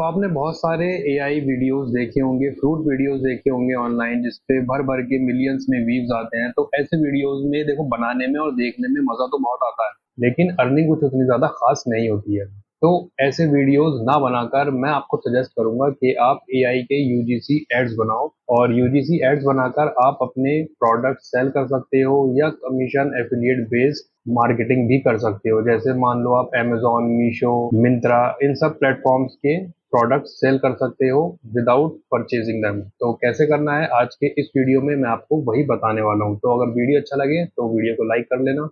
आपने बहुत सारे एआई वीडियोस देखे होंगे, फ्रूट वीडियोस देखे होंगे ऑनलाइन जिसपे भर-भर के मिलियंस में व्यूज़ आते हैं। तो ऐसे वीडियोस में देखो बनाने में और देखने में मज़ा तो बहुत आता है, लेकिन अर्निंग कुछ उतनी ज़्यादा ख़ास नहीं होती है। तो ऐसे वीडियोस ना बनाकर मैं आपको सजेस्ट करूँगा कि आप एआई के यूजीसी एड्स बनाओ और यूजीसी एड्स बनाकर आप अपने प्रोडक्ट सेल कर सकते हो या कमीशन एफिलिएट बेस्ड मार्केटिंग भी कर सकते हो। जैसे मान लो आप अमेज़न, मीशो, मिंत्रा इन सब प्लेटफ़ॉर्म्स के प्रोडक्ट सेल कर सकते हो विदाउट परचेज़िंग देम। तो कैसे करना है आज के इस वीडियो में मैं आपको वही बताने वाला हूँ। तो अगर वीडियो अच्छा लगे तो वीडियो को लाइक कर लेना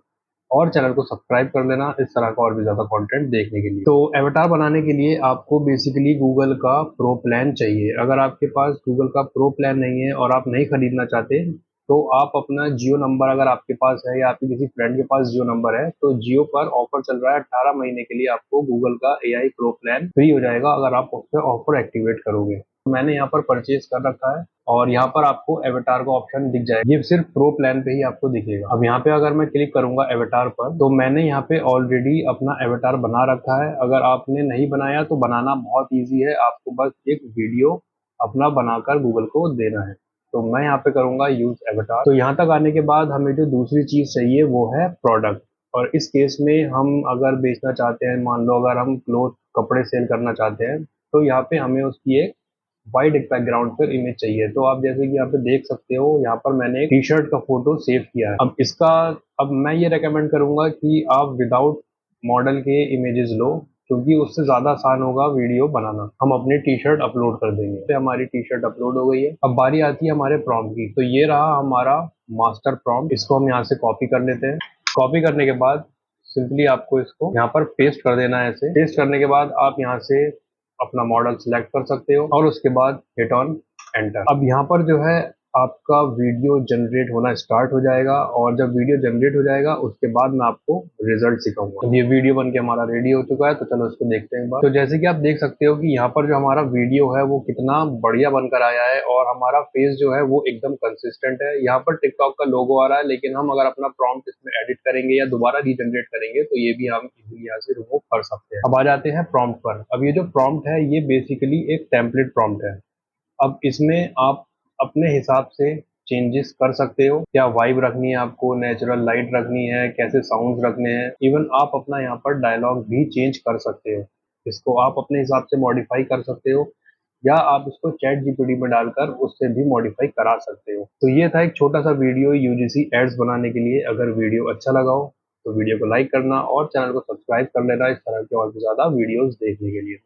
और चैनल को सब्सक्राइब कर लेना इस तरह का और भी ज़्यादा कंटेंट देखने के लिए। तो एवाटार बनाने के लिए आपको बेसिकली गूगल का प्रो प्लान चाहिए। अगर आपके पास गूगल का प्रो प्लान नहीं है और आप नहीं खरीदना चाहते तो आप अपना जियो नंबर अगर आपके पास है या आपके किसी फ्रेंड के पास जियो नंबर है तो जियो पर ऑफर चल रहा है 18 महीने के लिए आपको गूगल का एआई प्रो प्लान फ्री हो जाएगा अगर आप उस पर ऑफर एक्टिवेट करोगे। तो मैंने यहाँ पर परचेज कर रखा है और यहाँ पर आपको एवेटार का ऑप्शन दिख जाएगा। ये सिर्फ प्रो प्लान पे ही आपको दिखेगा। अब यहाँ पे अगर मैं क्लिक करूंगा एवेटार पर तो मैंने यहाँ पे ऑलरेडी अपना एवेटार बना रखा है। अगर आपने नहीं बनाया तो बनाना बहुत ईजी है, आपको बस एक वीडियो अपना बनाकर गूगल को देना है। तो मैं यहाँ पे करूंगा यूज एवेटार। तो यहाँ तक आने के बाद हमें जो दूसरी चीज चाहिए वो है प्रोडक्ट। और इस केस में हम अगर बेचना चाहते हैं, मान लो अगर हम क्लोथ कपड़े सेल करना चाहते हैं तो यहाँ पे हमें उसकी एक वाइड एक बैकग्राउंड पर इमेज चाहिए। तो आप जैसे कि यहाँ पे देख सकते हो यहाँ पर मैंने एक टी शर्ट का फोटो सेव किया है। अब मैं ये रेकमेंड करूंगा कि आप विदाउट मॉडल के इमेजेस लो क्योंकि उससे ज्यादा आसान होगा वीडियो बनाना। हम अपनी टी शर्ट अपलोड कर देंगे। तो हमारी टी शर्ट अपलोड हो गई है। अब बारी आती है हमारे प्रॉम्प्ट की। तो ये रहा हमारा मास्टर प्रॉम्प्ट। इसको हम यहाँ से कॉपी कर लेते हैं। कॉपी करने के बाद सिंपली आपको इसको यहाँ पर पेस्ट कर देना है। ऐसे पेस्ट करने के बाद आप यहाँ से अपना मॉडल सिलेक्ट कर सकते हो और उसके बाद हिट ऑन एंटर। अब यहाँ पर जो है आपका वीडियो जनरेट होना स्टार्ट हो जाएगा और जब वीडियो जनरेट हो जाएगा उसके बाद मैं आपको रिजल्ट सिखाऊंगा। ये वीडियो बन के हमारा रेडी हो चुका है तो चलो इसको देखते हैं एक बार। तो जैसे कि आप देख सकते हो कि यहाँ पर जो हमारा वीडियो है वो कितना बढ़िया बनकर आया है और हमारा फेस जो है वो एकदम कंसिस्टेंट है। यहाँ पर टिकटॉक का लोगो आ रहा है, लेकिन हम अगर अपना प्रॉम्प्ट इसमें एडिट करेंगे या दोबारा रीजनरेट करेंगे तो ये भी हम इजीली यहाँ से रिमूव कर सकते हैं। अब आ जाते हैं प्रॉम्प्ट पर। अब ये जो प्रॉम्प्ट है ये बेसिकली एक टेम्पलेट प्रॉम्प्ट है। अब इसमें आप अपने हिसाब से चेंजेस कर सकते हो। क्या वाइब रखनी है आपको, नेचुरल लाइट रखनी है, कैसे साउंड्स रखने हैं, इवन आप अपना यहाँ पर डायलॉग भी चेंज कर सकते हो। इसको आप अपने हिसाब से मॉडिफाई कर सकते हो या आप इसको चैट जीपीटी में डालकर उससे भी मॉडिफाई करा सकते हो। तो ये था एक छोटा सा वीडियो यूजीसी एड्स बनाने के लिए। अगर वीडियो अच्छा लगा हो तो वीडियो को लाइक करना और चैनल को सब्सक्राइब कर लेना इस तरह के और भी ज्यादा वीडियोस देखने के लिए।